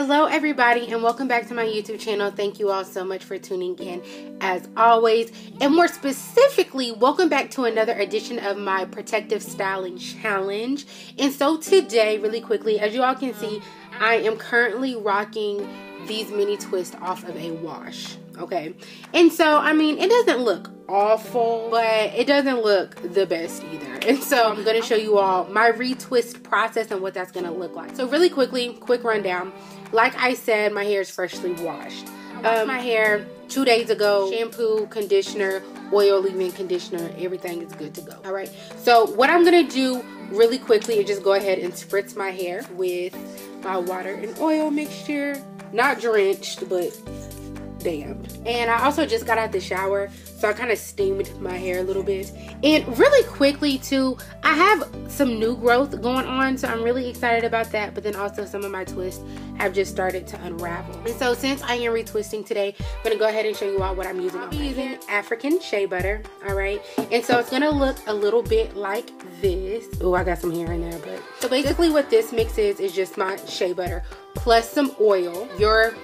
Hello everybody and welcome back to my YouTube channel. Thank you all so much for tuning in as always, and more specifically welcome back to another edition of my protective styling challenge. And so today, really quickly, as you all can see, I am currently rocking these mini twists off of a wash. Okay, and so I mean, it doesn't look awful, but it doesn't look the best either. And so I'm going to show you all my retwist process and what that's going to look like. So really quickly, quick rundown. Like I said, my hair is freshly washed. I washed my hair 2 days ago. Shampoo, conditioner, oil leave-in conditioner, everything is good to go. All right, so what I'm going to do really quickly is just go ahead and spritz my hair with my water and oil mixture. Not drenched, but damp. And I also just got out the shower, so I kind of steamed my hair a little bit. And really quickly too, I have some new growth going on, so I'm really excited about that. But then also some of my twists have just started to unravel. And so since I am retwisting today, I'm gonna go ahead and show you all what I'm using. I'm using African shea butter. All right, and so it's gonna look a little bit like this. Oh, I got some hair in there, but so basically what this mix is just my shea butter plus some oil, your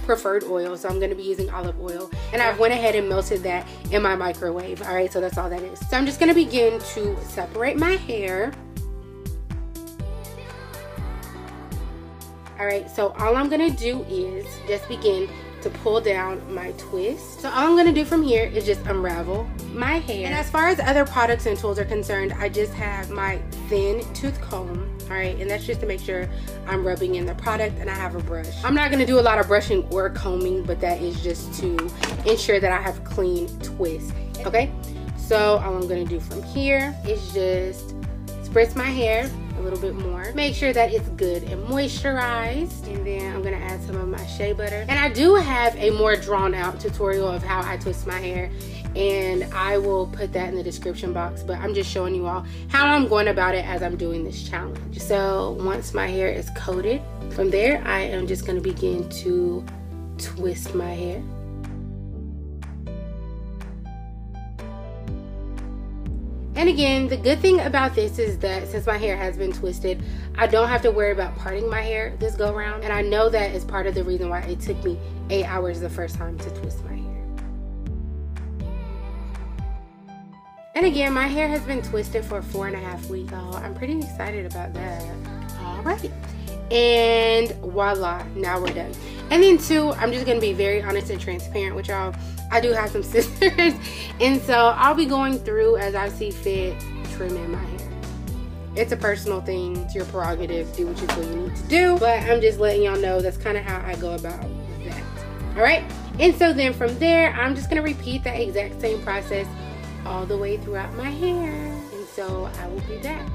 preferred oil. So I'm going to be using olive oil, and I've went ahead and melted that in my microwave. All right, so that's all that is. So I'm just going to begin to separate my hair. All right, so all I'm going to do is just begin to pull down my twist. So all I'm going to do from here is just unravel my hair. And as far as other products and tools are concerned, I just have my thin tooth comb. All right, and that's just to make sure I'm rubbing in the product, and I have a brush. I'm not going to do a lot of brushing or combing, but that is just to ensure that I have clean twists. Okay, so all I'm going to do from here is just spritz my hair a little bit more, make sure that it's good and moisturized, and then I'm gonna add some of my shea butter. And I do have a more drawn out tutorial of how I twist my hair, and I will put that in the description box, but I'm just showing you all how I'm going about it as I'm doing this challenge. So once my hair is coated, from there I am just going to begin to twist my hair. And again, the good thing about this is that since my hair has been twisted, I don't have to worry about parting my hair this go round. And I know that is part of the reason why it took me 8 hours the first time to twist my hair. And again, my hair has been twisted for 4.5 weeks, so I'm pretty excited about that. All right. And voila, now we're done. And then too, I'm just gonna be very honest and transparent with y'all. I do have some scissors, and so I'll be going through as I see fit, trimming my hair. It's a personal thing, it's your prerogative, do what you feel you need to do, but I'm just letting y'all know that's kind of how I go about that. All right, and so then from there, I'm just gonna repeat that exact same process all the way throughout my hair, and so I will be back.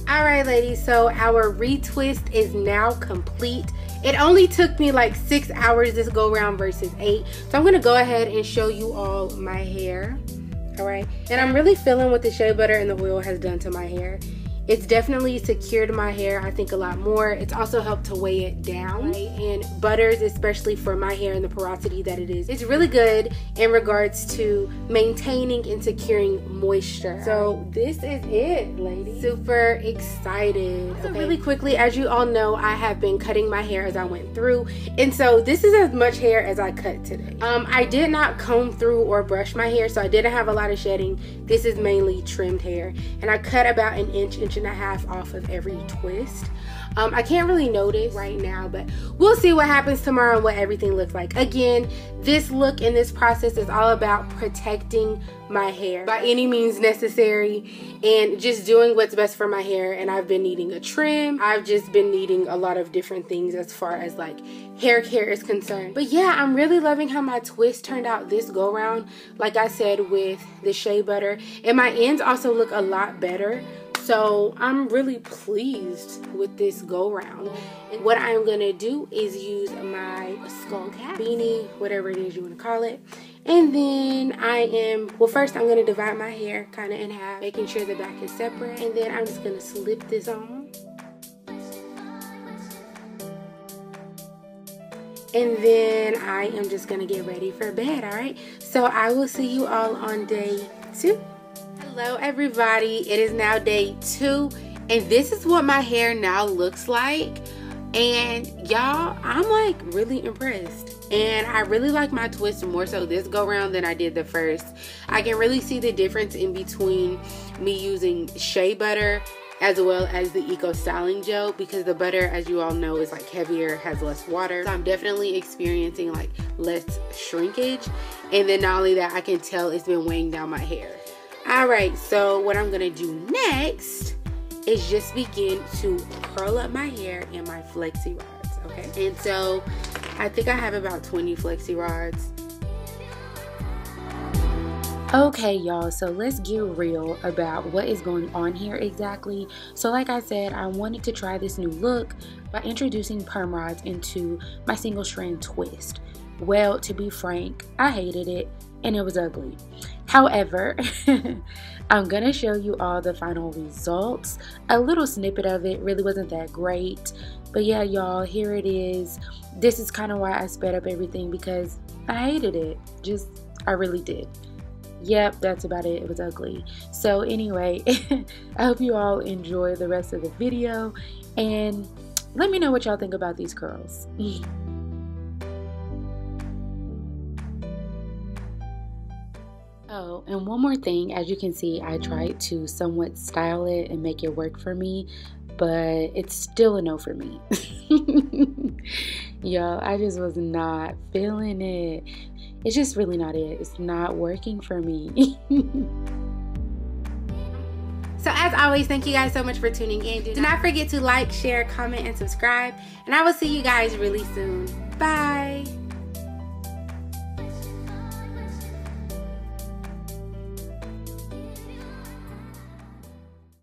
All right, ladies, so our retwist is now complete. It only took me like 6 hours this go round versus 8. So I'm gonna go ahead and show you all my hair. All right, and I'm really feeling what the shea butter and the oil has done to my hair. It's definitely secured my hair, I think, a lot more. It's also helped to weigh it down, right? And butters, especially for my hair and the porosity that it is, it's really good in regards to maintaining and securing moisture. So this is it, ladies. Super excited. Okay. So really quickly, as you all know, I have been cutting my hair as I went through, and so this is as much hair as I cut today. I did not comb through or brush my hair, so I didn't have a lot of shedding. This is mainly trimmed hair, and I cut about an inch and a half off of every twist. I can't really notice right now, but we'll see what happens tomorrow and what everything looks like. Again, this look and this process is all about protecting my hair by any means necessary and just doing what's best for my hair. And I've been needing a trim. I've just been needing a lot of different things as far as like hair care is concerned. But yeah, I'm really loving how my twist turned out this go round, like I said, with the shea butter, and my ends also look a lot better. So I'm really pleased with this go round. And what I'm gonna do is use my skull cap, beanie, whatever it is you want to call it, And then first I'm going to divide my hair kind of in half, making sure the back is separate. And then I'm just going to slip this on. And then I am just going to get ready for bed, all right? So I will see you all on day 2. Hello, everybody. It is now day 2, and this is what my hair now looks like. And y'all, I'm like really impressed. And I really like my twist more so this go round than I did the first. I can really see the difference in between me using shea butter as well as the Eco Styling Gel, because the butter, as you all know, is like heavier, has less water. So I'm definitely experiencing like less shrinkage. And then not only that, I can tell it's been weighing down my hair. All right, so what I'm gonna do next is just begin to curl up my hair in my flexi rods, okay? And so I think I have about 20 flexi rods. Okay, y'all, so let's get real about what is going on here exactly. So like I said, I wanted to try this new look by introducing perm rods into my single strand twist. Well, to be frank, I hated it and it was ugly. However, I'm gonna show you all the final results. A little snippet of it really wasn't that great, but yeah, y'all, here it is. This is kind of why I sped up everything, because I hated it. I really did. Yep, that's about it. It was ugly. So anyway, I hope you all enjoy the rest of the video, and let me know what y'all think about these curls. Oh, and one more thing, as you can see, I tried to somewhat style it and make it work for me, but it's still a no for me. Y'all, I just was not feeling it. It's just really not it. It's not working for me. So as always, thank you guys so much for tuning in. Do not forget to like, share, comment, and subscribe. And I will see you guys really soon. Bye.